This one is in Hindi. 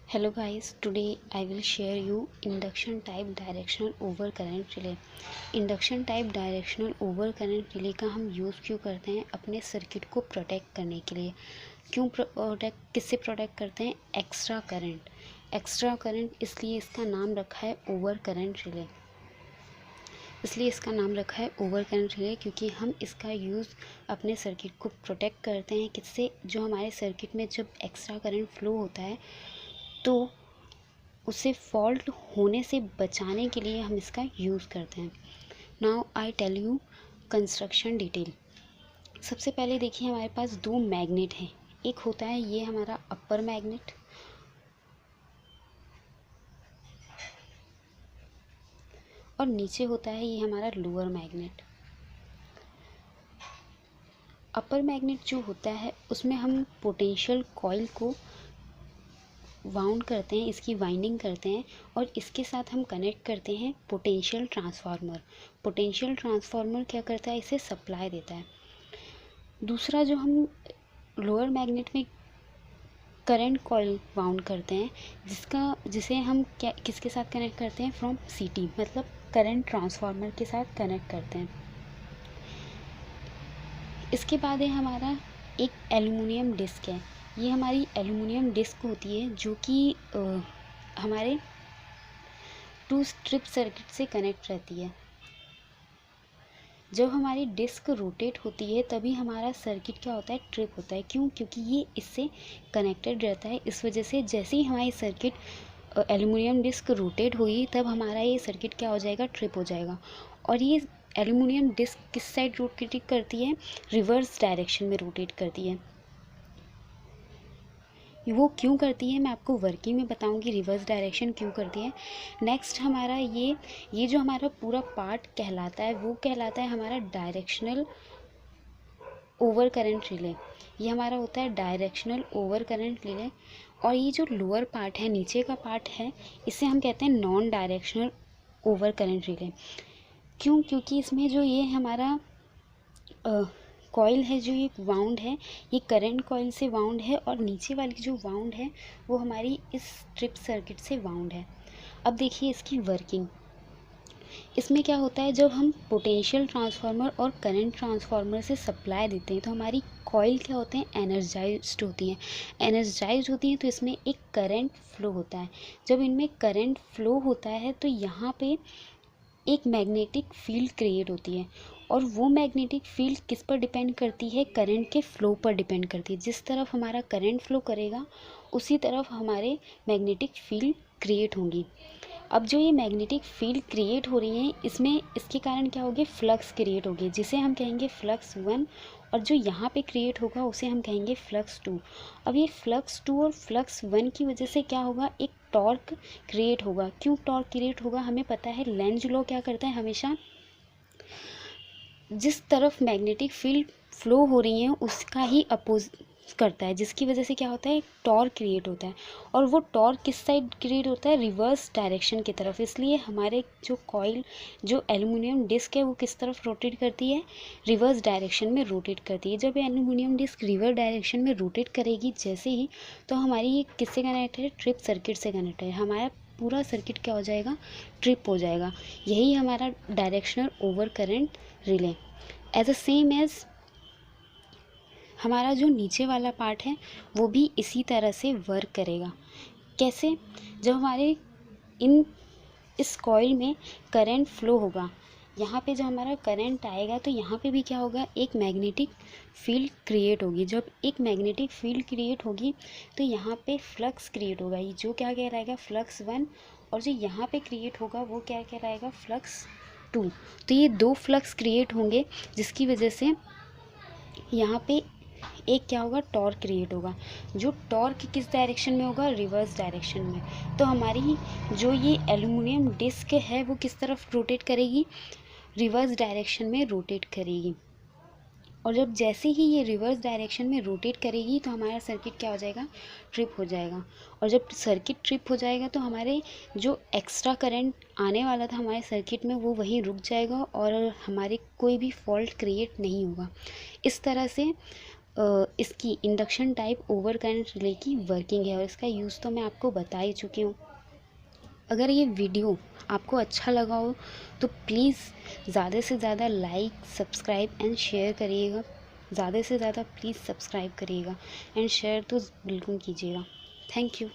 Hello guys, today I will share you induction type directional overcurrent relay। Induction type directional overcurrent relay का हम यूज़ क्यों करते हैं? अपने सर्किट को प्रोटेक्ट करने के लिए। क्यों प्रोटेक्ट, किससे प्रोटेक्ट करते हैं? Extra current. एक्स्ट्रा करंट इसलिए इसका नाम रखा है ओवरकरंट रिले। इसलिए इसका नाम रखा है ओवरकरंट रिले क्योंकि हम इसका यूज़ अपने सर्किट को प्रोटेक्ट करते हैं। किससे? जो हमारे सर्किट में जब एक्स्ट्रा करंट फ्लो होता है तो उसे फॉल्ट होने से बचाने के लिए हम इसका यूज़ करते हैं। Now I tell you construction detail. सबसे पहले देखिए, हमारे पास दो मैग्नेट हैं। एक होता है ये हमारा अपर मैग्नेट और नीचे होता है ये हमारा लोअर मैग्नेट। अपर मैग्नेट जो होता है उसमें हम पोटेंशियल कॉइल को वाउंड करते हैं, इसकी वाइंडिंग करते हैं और इसके साथ हम कनेक्ट करते हैं पोटेंशियल ट्रांसफार्मर। पोटेंशियल ट्रांसफार्मर क्या करता है? इसे सप्लाई देता है। दूसरा जो हम लोअर मैग्नेट में करंट कॉइल वाउंड करते हैं, जिसे हम क्या किसके साथ कनेक्ट करते हैं? फ्रॉम सीटी, मतलब करंट ट्रांसफार्मर के साथ कनेक्ट करते हैं। इसके बाद है हमारा एक एल्युमिनियम डिस्क है। ये हमारी एल्युमिनियम डिस्क होती है जो कि हमारे टू स्ट्रिप सर्किट से कनेक्ट रहती है। जब हमारी डिस्क रोटेट होती है तभी हमारा सर्किट क्या होता है? ट्रिप होता है। क्यों? क्योंकि ये इससे कनेक्टेड रहता है। इस वजह से जैसे ही हमारी सर्किट एल्युमिनियम डिस्क रोटेट हुई तब हमारा ये सर्किट क्या हो जाएगा? ट्रिप हो जाएगा। और ये एल्युमिनियम डिस्क किस साइड रोटेट करती है? रिवर्स डायरेक्शन में रोटेट करती है। वो क्यों करती है मैं आपको वर्किंग में बताऊंगी, रिवर्स डायरेक्शन क्यों करती है। नेक्स्ट हमारा ये जो हमारा पूरा पार्ट कहलाता है वो कहलाता है हमारा डायरेक्शनल ओवर करंट रिले। ये हमारा होता है डायरेक्शनल ओवर करंट रिले। और ये जो लोअर पार्ट है, नीचे का पार्ट है, इसे हम कहते हैं non directional over current relay. क्यों? क्योंकि इसमें जो ये हमारा कॉइल है, जो ये वाउंड है, ये करंट कॉइल से वाउंड है और नीचे वाली जो वाउंड है वो हमारी इस स्ट्रिप सर्किट से वाउंड है। अब देखिए इसकी वर्किंग। इसमें क्या होता है, जब हम पोटेंशियल ट्रांसफार्मर और करंट ट्रांसफार्मर से सप्लाई देते हैं तो हमारी कॉइल क्या होते हैं? एनर्जाइज्ड होती हैं। एनर्जाइज्ड होती हैं तो इसमें एक करंट फ्लो होता है। जब इनमें करंट फ्लो होता है तो यहाँ पे एक मैग्नेटिक फील्ड क्रिएट होती है और वो मैग्नेटिक फील्ड किस पर डिपेंड करती है? करंट के फ्लो पर डिपेंड करती है। जिस तरफ हमारा करंट फ्लो करेगा उसी तरफ हमारे मैग्नेटिक फील्ड क्रिएट होंगी। अब जो ये मैग्नेटिक फील्ड क्रिएट हो रही है इसमें इसके कारण क्या होगी? फ्लक्स क्रिएट होगी, जिसे हम कहेंगे फ्लक्स 1, और जो यहाँ पे क्रिएट होगा उसे हम कहेंगे फ्लक्स 2। अब ये फ्लक्स 2 और फ्लक्स 1 की वजह से क्या होगा? एक टॉर्क क्रिएट होगा। क्यों टॉर्क क्रिएट होगा? हमें पता है लेंज लॉ क्या करता है? हमेशा जिस तरफ मैग्नेटिक फील्ड फ्लो हो रही है उसका ही अपोज करता है, जिसकी वजह से क्या होता है? टॉर्क क्रिएट होता है। और वो टॉर्क किस साइड क्रिएट होता है? रिवर्स डायरेक्शन की तरफ। इसलिए हमारे जो कॉइल, जो एल्युमिनियम डिस्क है वो किस तरफ रोटेट करती है? रिवर्स डायरेक्शन में रोटेट करती है। जब एल्युमिनियम डिस्क रिवर्स डायरेक्शन में रोटेट करेगी जैसे ही, तो हमारी ये किससे कनेक्टेड है? ट्रिप सर्किट से कनेक्टेड है। हमारा पूरा सर्किट क्या हो जाएगा? ट्रिप हो जाएगा। यही हमारा directional over current relay. As a same as हमारा जो नीचे वाला पार्ट है वो भी इसी तरह से वर्क करेगा। कैसे? जब हमारे इस कॉइल में करंट फ्लो होगा, यहाँ पे जब हमारा करंट आएगा तो यहाँ पे भी क्या होगा? एक मैग्नेटिक फील्ड क्रिएट होगी। जब एक मैग्नेटिक फील्ड क्रिएट होगी तो यहाँ पे फ्लक्स क्रिएट होगा, ये जो क्या कहलाएगा? फ्लक्स 1। और जो यहाँ पे क्रिएट होगा वो क्या कहलाएगा? फ्लक्स 2। तो ये दो फ्लक्स क्रिएट होंगे जिसकी वजह से यहाँ पे एक क्या होगा? टॉर्क क्रिएट होगा। जो टॉर्क किस डायरेक्शन में होगा? रिवर्स डायरेक्शन में। तो हमारी जो ये एल्युमिनियम डिस्क है वो किस तरफ रोटेट करेगी? रिवर्स डायरेक्शन में रोटेट करेगी। और जब जैसे ही ये रिवर्स डायरेक्शन में रोटेट करेगी तो हमारा सर्किट क्या हो जाएगा? ट्रिप हो जाएगा। और जब सर्किट ट्रिप हो जाएगा तो हमारे जो एक्स्ट्रा करंट आने वाला था हमारे सर्किट में वो वहीं रुक जाएगा और हमारे कोई भी फॉल्ट क्रिएट नहीं होगा। इस तरह से इसकी induction type over current relay की वर्किंग है और इसका यूज़ तो मैं आपको बता ही चुकी हूँ। अगर ये वीडियो आपको अच्छा लगा हो तो प्लीज़ ज़्यादा से ज़्यादा लाइक, सब्सक्राइब एंड शेयर करिएगा। ज़्यादा से ज़्यादा प्लीज़ सब्सक्राइब करिएगा एंड शेयर तो बिल्कुल कीजिएगा। Thank you.